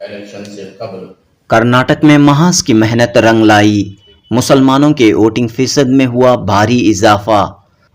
Election से कबल कर्नाटक में महाज की मेहनत रंग लाई, मुसलमानों के वोटिंग फीसद में हुआ भारी इजाफा।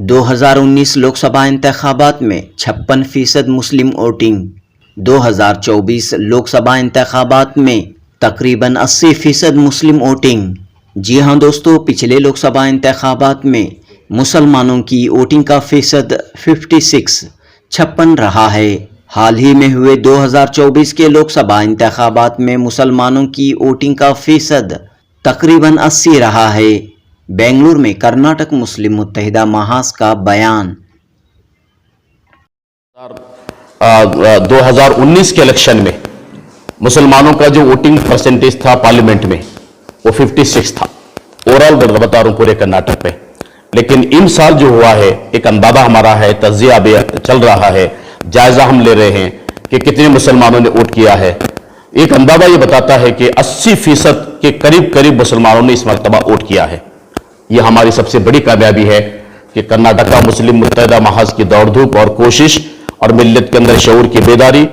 2019 लोकसभा इंतखाबात में 56% मुस्लिम वोटिंग। 2024 लोकसभा इंतखाबात में तकरीबन 80% मुस्लिम वोटिंग। जी हाँ दोस्तों, पिछले लोकसभा इंतखाबात में मुसलमानों की वोटिंग का फीसद 56 रहा है। हाल ही में हुए 2024 के लोकसभा इंतखाबात में मुसलमानों की वोटिंग का फीसद तकरीबन 80 रहा है। बेंगलुरु में कर्नाटक मुस्लिम मुत्तहिदा महाज का बयान। 2019 के इलेक्शन में मुसलमानों का जो वोटिंग परसेंटेज था पार्लियामेंट में वो 56 था, ओवरऑल बता रहा हूं पूरे कर्नाटक में। लेकिन इन साल जो हुआ है, एक अंदाजा हमारा है, तज्जिया भी चल रहा है, जायजा हम ले रहे हैं कि कितने मुसलमानों ने वोट किया है। एक अंदाजा ये बताता है कि 80% के करीब करीब मुसलमानों ने इस मरतबा वोट किया है। ये हमारी सबसे बड़ी कामयाबी है कि कर्नाटक का मुस्लिम मुत्तहिदा महाज की दौड़ धूप और कोशिश और मिल्लत के अंदर शऊर की बेदारी।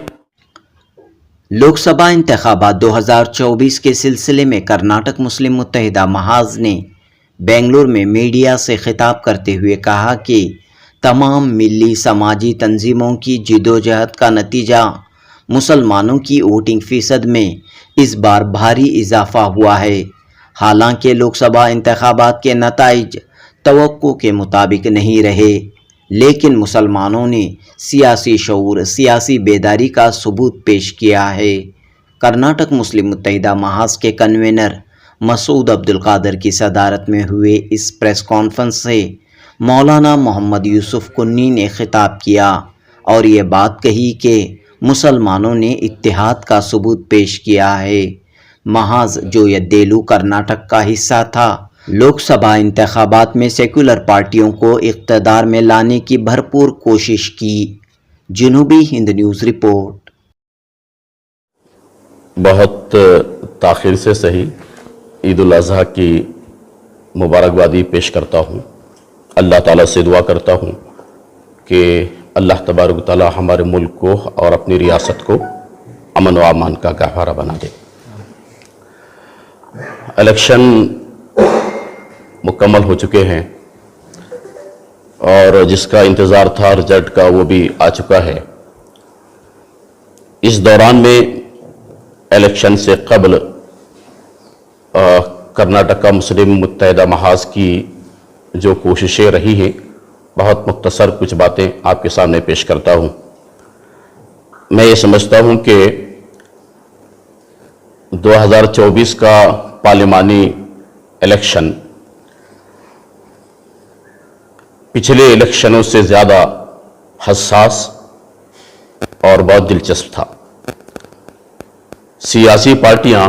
लोकसभा इंतखाबात 2024 के सिलसिले में कर्नाटक मुस्लिम मुत्तहिदा महाज ने बेंगलुरु में मीडिया से खिताब करते हुए कहा कि तमाम मिली समाजी तंजीमों की जिदोजहद का नतीजा मुसलमानों की वोटिंग फीसद में इस बार भारी इजाफा हुआ है। हालांकि लोकसभा इंतखाबात के नताइज तवक्को के मुताबिक नहीं रहे, लेकिन मुसलमानों ने सियासी शऊर, सियासी बेदारी का सबूत पेश किया है। कर्नाटक मुस्लिम मुत्तहिदा महाज के कन्वेनर मसूद अब्दुल कादिर की सदारत में हुए इस प्रेस कॉन्फ्रेंस से मौलाना मोहम्मद यूसुफ कुन्नी ने खिताब किया और ये बात कही कि मुसलमानों ने इत्तेहाद का सबूत पेश किया है। महाज जो यद्देलू कर्नाटक का हिस्सा था, लोकसभा इंतखाबात में सेकुलर पार्टियों को इक़्तिदार में लाने की भरपूर कोशिश की। जनूबी हिंद न्यूज़ रिपोर्ट। बहुत ताख़ीर से सही ईद उल अज़हा की मुबारकबादी पेश करता हूँ। अल्लाह ताला से दुआ करता हूँ कि अल्लाह तबारक ताला हमारे मुल्क को और अपनी रियासत को अमन व अमान का गहवारा बना दे। इलेक्शन मुकम्मल हो चुके हैं और जिसका इंतज़ार था रिजल्ट का वो भी आ चुका है। इस दौरान में इलेक्शन से कबल कर्नाटक का मुस्लिम मुत्तहिदा महाज की जो कोशिशें रही हैं, बहुत मुख्तसर कुछ बातें आपके सामने पेश करता हूँ। मैं ये समझता हूँ कि 2024 का पार्लिमानी इलेक्शन पिछले इलेक्शनों से ज़्यादा हसास और बहुत दिलचस्प था। सियासी पार्टियां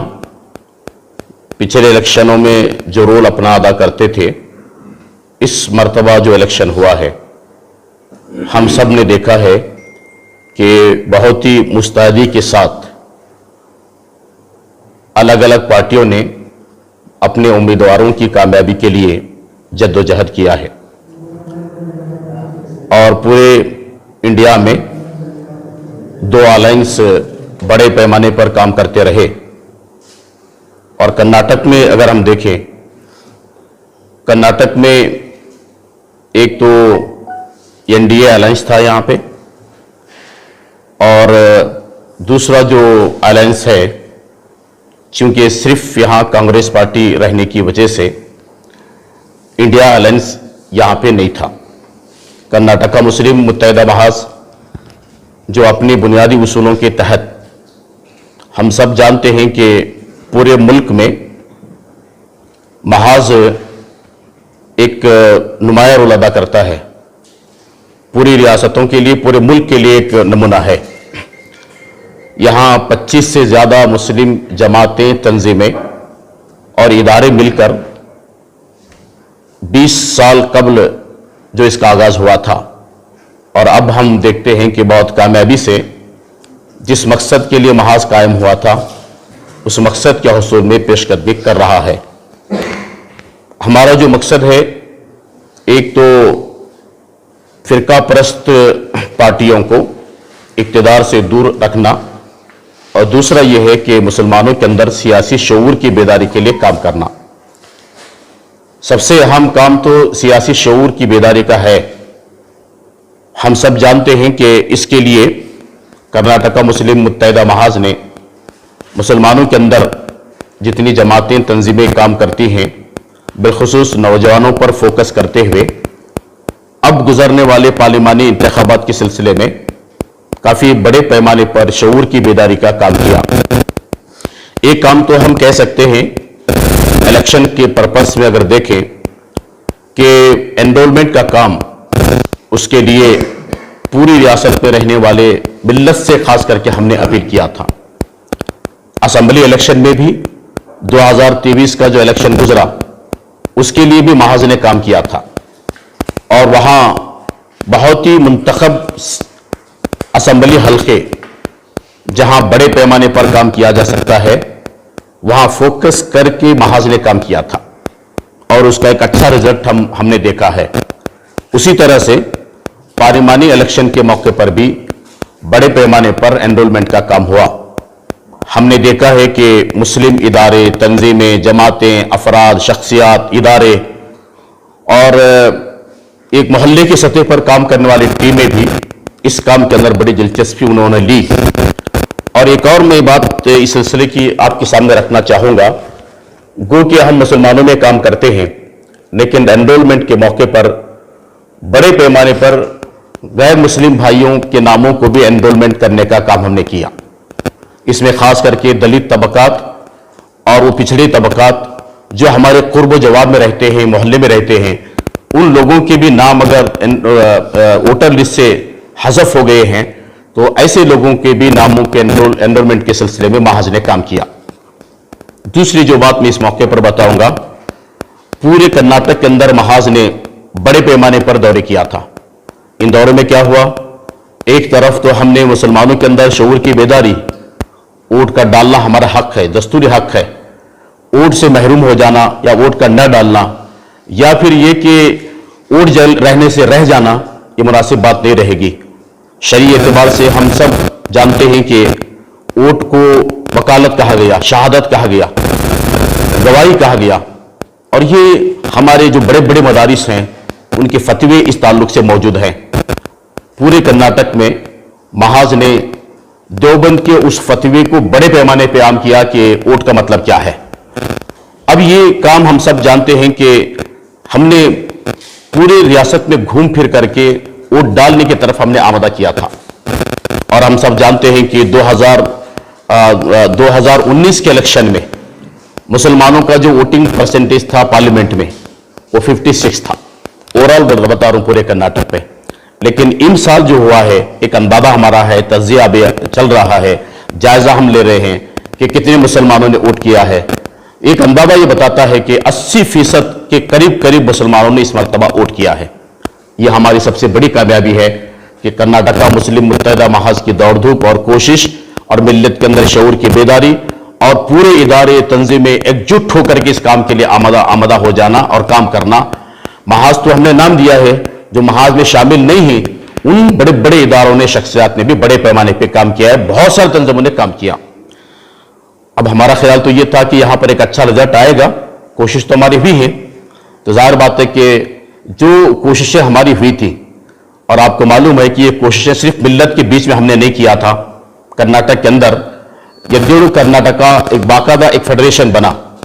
पिछले इलेक्शनों में जो रोल अपना अदा करते थे, इस मर्तबा जो इलेक्शन हुआ है, हम सब ने देखा है कि बहुत ही मुस्तैदी के साथ अलग अलग पार्टियों ने अपने उम्मीदवारों की कामयाबी के लिए जद्दोजहद किया है और पूरे इंडिया में दो अलायंस बड़े पैमाने पर काम करते रहे। और कर्नाटक में अगर हम देखें, कर्नाटक में एक तो एनडीए अलायंस था यहाँ पे, और दूसरा जो अलायंस है, चूंकि सिर्फ यहाँ कांग्रेस पार्टी रहने की वजह से इंडिया अलायंस यहाँ पे नहीं था। कर्नाटक का मुस्लिम मुत्तहिदा महाज जो अपनी बुनियादी उसूलों के तहत, हम सब जानते हैं कि पूरे मुल्क में महाज एक नुमाया रोल अदा करता है, पूरी रियासतों के लिए, पूरे मुल्क के लिए एक नमूना है। यहाँ 25 से ज़्यादा मुस्लिम जमातें, तंजीमें और इदारे मिलकर 20 साल कबल जो इसका आगाज़ हुआ था, और अब हम देखते हैं कि बहुत कामयाबी से जिस मकसद के लिए महाज कायम हुआ था, उस मकसद के हसूल में पेशकदमी कर रहा है। हमारा जो मकसद है, एक तो फिरका परस्त पार्टियों को इक़्तिदार से दूर रखना, और दूसरा यह है कि मुसलमानों के अंदर सियासी शऊर की बेदारी के लिए काम करना। सबसे अहम काम तो सियासी शऊर की बेदारी का है। हम सब जानते हैं कि इसके लिए कर्नाटका मुस्लिम मुत्तहिदा महाज ने मुसलमानों के अंदर जितनी जमातें तंजीमें काम करती हैं, बिलखुसूस नौजवानों पर फोकस करते हुए अब गुजरने वाले पार्लिमानी इंतखाबात के सिलसिले में काफ़ी बड़े पैमाने पर शऊर की बेदारी का काम किया। एक काम तो हम कह सकते हैं इलेक्शन के पर्पस में अगर देखें कि एनरोलमेंट का काम, उसके लिए पूरी रियासत में रहने वाले मिल्लत से खास करके हमने अपील किया था। असेंबली इलेक्शन में भी 2023 का जो इलेक्शन गुजरा उसके लिए भी महाज ने काम किया था और वहां बहुत ही मुंतखब असेंबली हल्के जहां बड़े पैमाने पर काम किया जा सकता है वहां फोकस करके महाज ने काम किया था और उसका एक अच्छा रिजल्ट हमने देखा है। उसी तरह से पार्लिमानी इलेक्शन के मौके पर भी बड़े पैमाने पर एनरोलमेंट का काम हुआ। हमने देखा है कि मुस्लिम इदारे, तंजीमें, जमातें, अफराद, शख्सियात, इदारे और एक मोहल्ले की सतह पर काम करने वाली टीमें भी इस काम के अंदर बड़ी दिलचस्पी उन्होंने ली। और एक और मैं बात इस सिलसिले की आपके सामने रखना चाहूंगा, गो कि हम मुसलमानों में काम करते हैं लेकिन एनरोलमेंट के मौके पर बड़े पैमाने पर गैर मुस्लिम भाइयों के नामों को भी एनरोलमेंट करने का काम हमने किया। इसमें खास करके दलित तबकात और वो पिछड़े तबकात जो हमारे कुर्ब जवाब में रहते हैं, मोहल्ले में रहते हैं, उन लोगों के भी नाम अगर वोटर लिस्ट से हज़फ हो गए हैं तो ऐसे लोगों के भी नामों के एनरोलमेंट के सिलसिले में महाज ने काम किया। दूसरी जो बात मैं इस मौके पर बताऊंगा, पूरे कर्नाटक के अंदर महाज ने बड़े पैमाने पर दौरे किया था। इन दौरे में क्या हुआ, एक तरफ तो हमने मुसलमानों के अंदर शऊर की बेदारी, वोट का डालना हमारा हक है, दस्तूरी हक है, वोट से महरूम हो जाना या वोट का न डालना या फिर ये कि वोट जल रहने से रह जाना, ये मुनासिब बात नहीं रहेगी। शरीय एतबार से हम सब जानते हैं कि वोट को वकालत कहा गया, शहादत कहा गया, गवाही कहा गया और ये हमारे जो बड़े बड़े मदारिस हैं उनके फतवे इस ताल्लुक से मौजूद हैं। पूरे कर्नाटक में महाज ने देवबंद के उस फतवे को बड़े पैमाने पे आम किया कि वोट का मतलब क्या है। अब ये काम हम सब जानते हैं कि हमने पूरे रियासत में घूम फिर करके वोट डालने की तरफ हमने आमादा किया था और हम सब जानते हैं कि 2019 के इलेक्शन में मुसलमानों का जो वोटिंग परसेंटेज था पार्लियामेंट में वो 56 था ओवरऑल बता रहा हूं पूरे कर्नाटक में। लेकिन इन साल जो हुआ है, एक अंदाजा हमारा है, तज्जिया भी चल रहा है, जायजा हम ले रहे हैं कि कितने मुसलमानों ने वोट किया है। एक अंदाजा ये बताता है कि 80% के करीब करीब मुसलमानों ने इस मरतबा वोट किया है। यह हमारी सबसे बड़ी कामयाबी है कि कर्नाटका मुस्लिम मुत्तहिदा महाज की दौड़ धूप और कोशिश और मिल्लत के अंदर शऊर की बेदारी और पूरे इदारे तंजीमें एकजुट होकर के इस काम के लिए आमदा हो जाना और काम करना। महाज तो हमने नाम दिया है, जो महाज में शामिल नहीं है उन बड़े बड़े इदारों ने, शख्सियात ने भी बड़े पैमाने पर काम किया है, बहुत सारे तंजीमों ने काम किया। अब हमारा ख्याल तो यह था कि यहां पर एक अच्छा रिजल्ट आएगा, कोशिश तो हमारी हुई है। तो जाहिर बात है कि जो कोशिशें हमारी हुई थी और आपको मालूम है कि ये कोशिशें सिर्फ मिल्लत के बीच में हमने नहीं किया था। कर्नाटक के अंदर यद्दूर कर्नाटका एक बाकायदा एक फेडरेशन बना,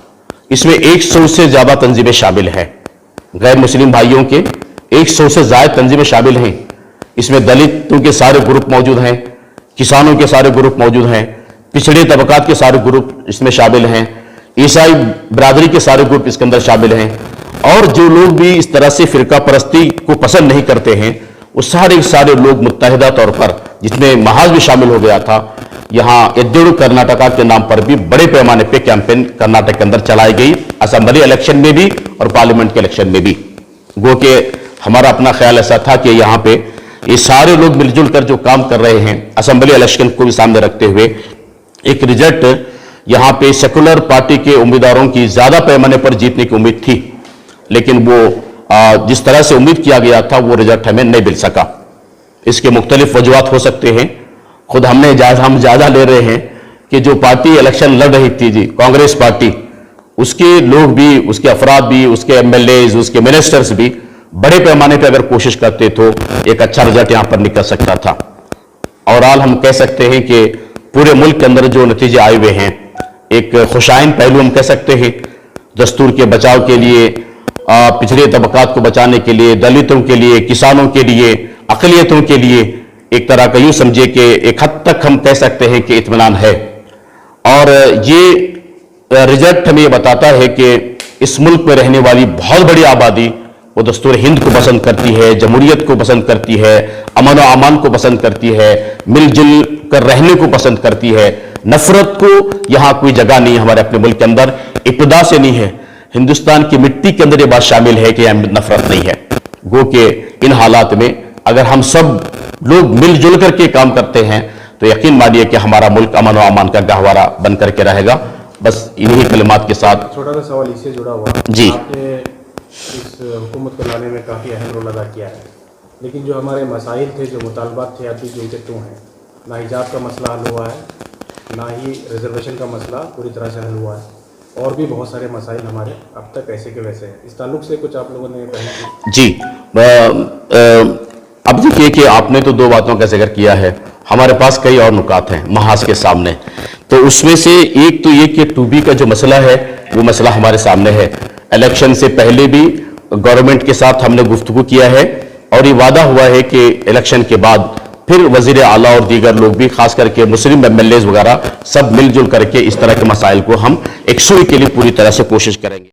इसमें 100 से ज्यादा तंजीमें शामिल हैं, गैर मुस्लिम भाइयों के 100 से ज्यादा तंजीमें शामिल हैं। इसमें दलितों के सारे ग्रुप मौजूद हैं, किसानों के सारे ग्रुप मौजूद हैं, पिछड़े तबकात के सारे ग्रुप इसमें शामिल हैं, ईसाई बिरादरी के सारे ग्रुप इसके अंदर शामिल हैं और जो लोग भी इस तरह से फिरका परस्ती को पसंद नहीं करते हैं वो सारे लोग मुत्तहिदा तौर पर, जिसमें महाज भी शामिल हो गया था, यहां यद्दूर कर्नाटका के नाम पर भी बड़े पैमाने पे कैंपेन कर्नाटक के अंदर चलाई गई, असेंबली इलेक्शन में भी और पार्लियामेंट के इलेक्शन में भी। गो के हमारा अपना ख्याल ऐसा था कि यहां पे ये सारे लोग मिलजुल कर जो काम कर रहे हैं, असेंबली इलेक्शन को भी सामने रखते हुए एक रिजल्ट यहां पे सेकुलर पार्टी के उम्मीदवारों की ज्यादा पैमाने पर जीतने की उम्मीद थी, लेकिन वो जिस तरह से उम्मीद किया गया था वो रिजल्ट हमें नहीं मिल सका। इसके मुख्तलिफ वजूहात हो सकते हैं, खुद हम जायजा ले रहे हैं कि जो पार्टी इलेक्शन लड़ रही थी जी, कांग्रेस पार्टी, उसके लोग भी, उसके अफराद भी, उसके एमएलएज, उसके मिनिस्टर्स भी बड़े पैमाने पर अगर कोशिश करते तो एक अच्छा रिजल्ट यहां पर निकल सकता था। और आज हम कह सकते हैं कि पूरे मुल्क के अंदर जो नतीजे आए हुए हैं, एक खुशाइन पहलू हम कह सकते हैं। दस्तूर के बचाव के लिए, पिछड़े तबकात को बचाने के लिए, दलितों के लिए, किसानों के लिए, अक़लियतों के लिए, एक तरह का यूं समझिए कि एक हद तक हम कह सकते हैं कि इत्मीनान है। और ये रिजल्ट हमें ये बताता है कि इस मुल्क में रहने वाली बहुत बड़ी आबादी वो दस्तूर हिंद को पसंद करती है, जमहूरियत को पसंद करती है, अमन व अमान को पसंद करती है, मिलजुल कर रहने को पसंद करती है। नफरत को यहां कोई जगह नहीं है हमारे अपने मुल्क के अंदर, इब्तिदा से नहीं है। हिंदुस्तान की मिट्टी के अंदर ये बात शामिल है कि यहां नफरत नहीं है। गो के इन हालात में अगर हम सब लोग मिलजुल करके काम करते हैं तो यकीन मानिए कि हमारा मुल्क अमन व अमान का गहवारा बन करके रहेगा। बस इन्हीं कलिमात के साथ छोटा सा सवाल इससे जुड़ा हुआ जी। आपने इस हुकूमत को लाने में काफ़ी अहम रोल अदा किया है, लेकिन जो हमारे मसाइल थे, जो मुतालबात थे, अभी जो उनके हैं, ना हिजाब का मसला हल हुआ है, ना ही रिजर्वेशन का मसला पूरी तरह से हल हुआ है, और भी बहुत सारे मसाइल हमारे अब तक ऐसे के वैसे हैं। इस ताल्लुक से कुछ आप लोगों ने पहले जी। अब देखिए कि आपने तो दो बातों का जिक्र किया है, हमारे पास कई और नुकात हैं महाज के सामने। तो उसमें से एक तो ये कि 2B का जो मसला है वो मसला हमारे सामने है। इलेक्शन से पहले भी गवर्नमेंट के साथ हमने गुफ्तगू किया है और ये वादा हुआ है कि इलेक्शन के बाद फिर वजीर आला और दीगर लोग भी, खास करके मुस्लिम एमएलएज वगैरह, सब मिलजुल करके इस तरह के मसाइल को हम एक सुई के लिए पूरी तरह से कोशिश करेंगे।